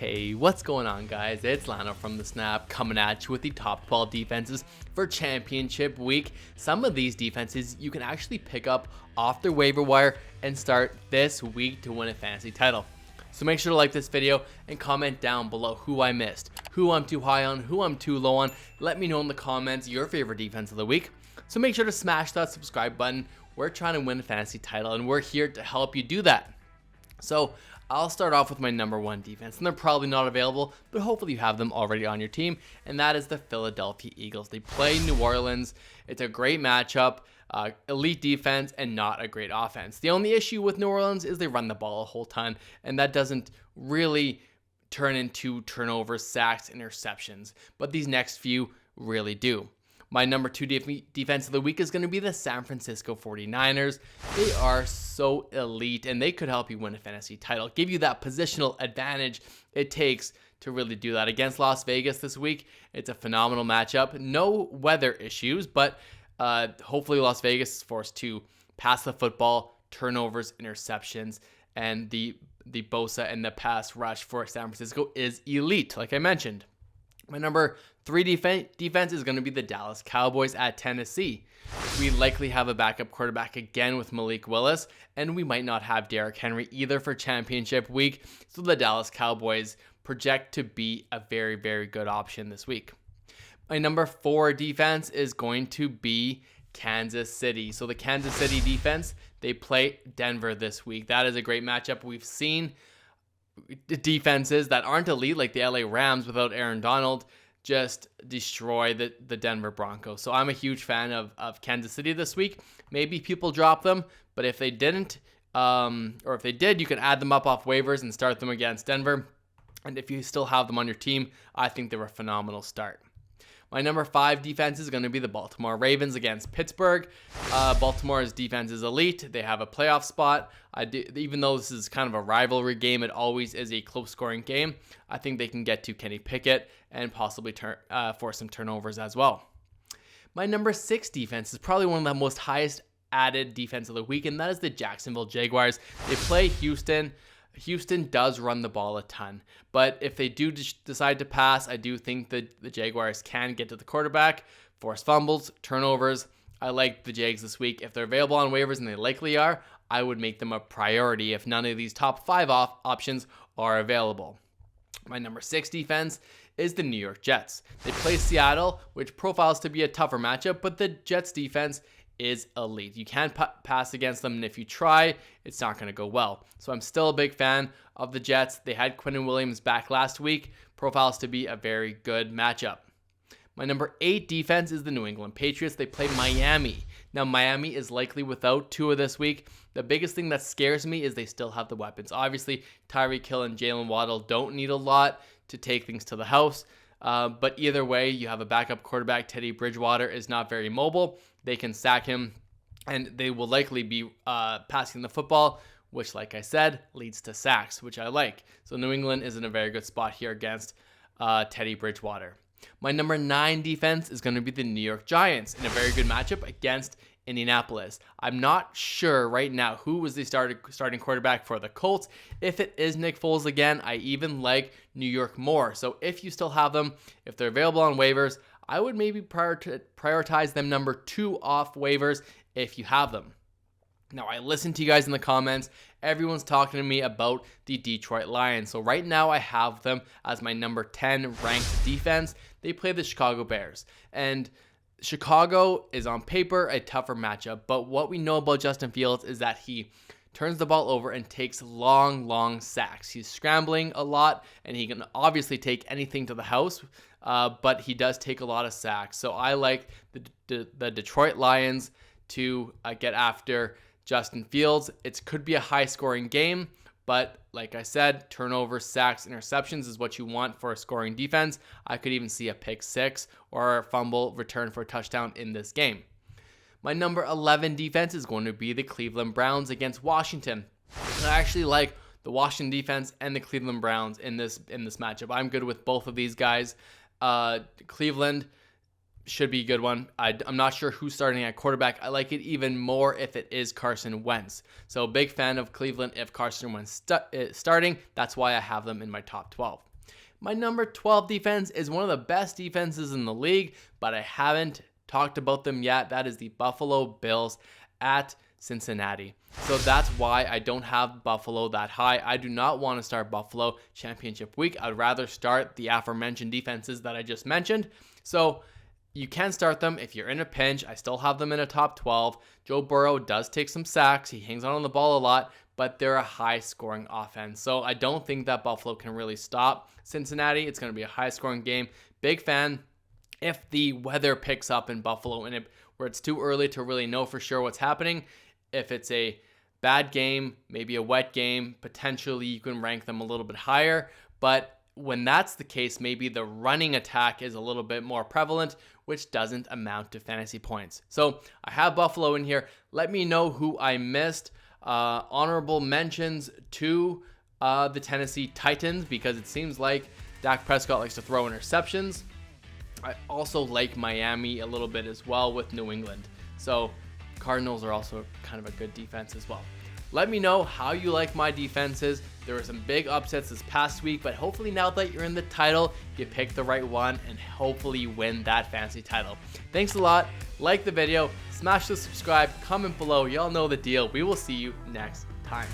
Hey, what's going on, guys? It's Lando from the Snap coming at you with the top 12 defenses for championship week. Some of these defenses you can actually pick up off their waiver wire and start this week to win a fantasy title. So make sure to like this video and comment down below who I missed, who I'm too high on, who I'm too low on. Let me know in the comments your favorite defense of the week. So make sure to smash that subscribe button. We're trying to win a fantasy title and we're here to help you do that. So I'll start off with my number one defense, and they're probably not available, but hopefully you have them already on your team, and that is the Philadelphia Eagles. They play New Orleans. It's a great matchup, elite defense, and not a great offense. The only issue with New Orleans is they run the ball a whole ton, and that doesn't really turn into turnovers, sacks, interceptions, but these next few really do. My number two defense of the week is going to be the San Francisco 49ers. They are so elite, and they could help you win a fantasy title, give you that positional advantage it takes to really do that. Against Las Vegas this week, it's a phenomenal matchup. No weather issues, but hopefully Las Vegas is forced to pass the football, turnovers, interceptions, and the Bosa and the pass rush for San Francisco is elite, like I mentioned. My number three defense is going to be the Dallas Cowboys at Tennessee. We likely have a backup quarterback again with Malik Willis, and we might not have Derrick Henry either for championship week. So the Dallas Cowboys project to be a very, very good option this week. My number four defense is going to be Kansas City. So the Kansas City defense, they play Denver this week. That is a great matchup. We've seen defenses that aren't elite like the LA Rams without Aaron Donald just destroy the Denver Broncos. So I'm a huge fan of Kansas City this week. Maybe people drop them, but if they didn't, or if they did, you can add them up off waivers and start them against Denver. And if you still have them on your team, I think they're a phenomenal start. My number five defense is going to be the Baltimore Ravens against Pittsburgh. Baltimore's defense is elite. They have a playoff spot. Even though this is kind of a rivalry game, it always is a close-scoring game. I think they can get to Kenny Pickett and possibly force some turnovers as well. My number six defense is probably one of the most highest added defense of the week, and that is the Jacksonville Jaguars. They play Houston. Houston does run the ball a ton, but if they do decide to pass, I do think that the Jaguars can get to the quarterback, force fumbles, turnovers. I like the Jags this week. If they're available on waivers, and they likely are, I would make them a priority if none of these top five options are available. My number six defense is the New York Jets. They play Seattle, which profiles to be a tougher matchup, but the Jets defense is elite. You can't pass against them, and if you try, it's not going to go well. So I'm still a big fan of the Jets. They had Quinnen Williams back last week. Profiles to be a very good matchup. My number eight defense is the New England Patriots. They play Miami. Now, Miami is likely without Tua this week. The biggest thing that scares me is they still have the weapons. Obviously, Tyreek Hill and Jalen Waddle don't need a lot to take things to the house. But either way, you have a backup quarterback. Teddy Bridgewater is not very mobile. They can sack him, and they will likely be passing the football, which, like I said, leads to sacks, which I like. So New England is in a very good spot here against Teddy Bridgewater. My number nine defense is going to be the New York Giants in a very good matchup against Indianapolis. I'm not sure right now who was the starting quarterback for the Colts. If it is Nick Foles again, I even like New York more. So if you still have them, if they're available on waivers, I would maybe prioritize them number two off waivers if you have them. Now, I listened to you guys in the comments. Everyone's talking to me about the Detroit Lions. So right now I have them as my number 10 ranked defense. They play the Chicago Bears. And Chicago is on paper a tougher matchup. But what we know about Justin Fields is that he turns the ball over and takes long sacks. He's scrambling a lot, and he can obviously take anything to the house, but he does take a lot of sacks. So I like the Detroit Lions to get after Justin Fields. It could be a high-scoring game, but like I said, turnovers, sacks, interceptions is what you want for a scoring defense. I could even see a pick six or a fumble return for a touchdown in this game. My number 11 defense is going to be the Cleveland Browns against Washington. I actually like the Washington defense and the Cleveland Browns in this matchup. I'm good with both of these guys. Cleveland should be a good one. I'm not sure who's starting at quarterback. I like it even more if it is Carson Wentz. So big fan of Cleveland if Carson Wentz starting. That's why I have them in my top 12. My number 12 defense is one of the best defenses in the league, but I haven't talked about them yet. That is the Buffalo Bills at Cincinnati. So that's why I don't have Buffalo that high. I do not want to start Buffalo championship week. I'd rather start the aforementioned defenses that I just mentioned. So you can start them if you're in a pinch. I still have them in a top 12. Joe Burrow does take some sacks. He hangs on the ball a lot, but they're a high scoring offense. So I don't think that Buffalo can really stop Cincinnati. It's going to be a high scoring game. Big fan if the weather picks up in Buffalo and where it's too early to really know for sure what's happening. If it's a bad game, maybe a wet game, potentially you can rank them a little bit higher. But when that's the case, maybe the running attack is a little bit more prevalent, which doesn't amount to fantasy points. So I have Buffalo in here. Let me know who I missed. Honorable mentions to the Tennessee Titans, because it seems like Dak Prescott likes to throw interceptions. I also like Miami a little bit as well with New England. So Cardinals are also kind of a good defense as well. Let me know how you like my defenses. There were some big upsets this past week, but hopefully now that you're in the title, you pick the right one and hopefully you win that fantasy title. Thanks a lot. Like the video, smash the subscribe, comment below. Y'all know the deal. We will see you next time.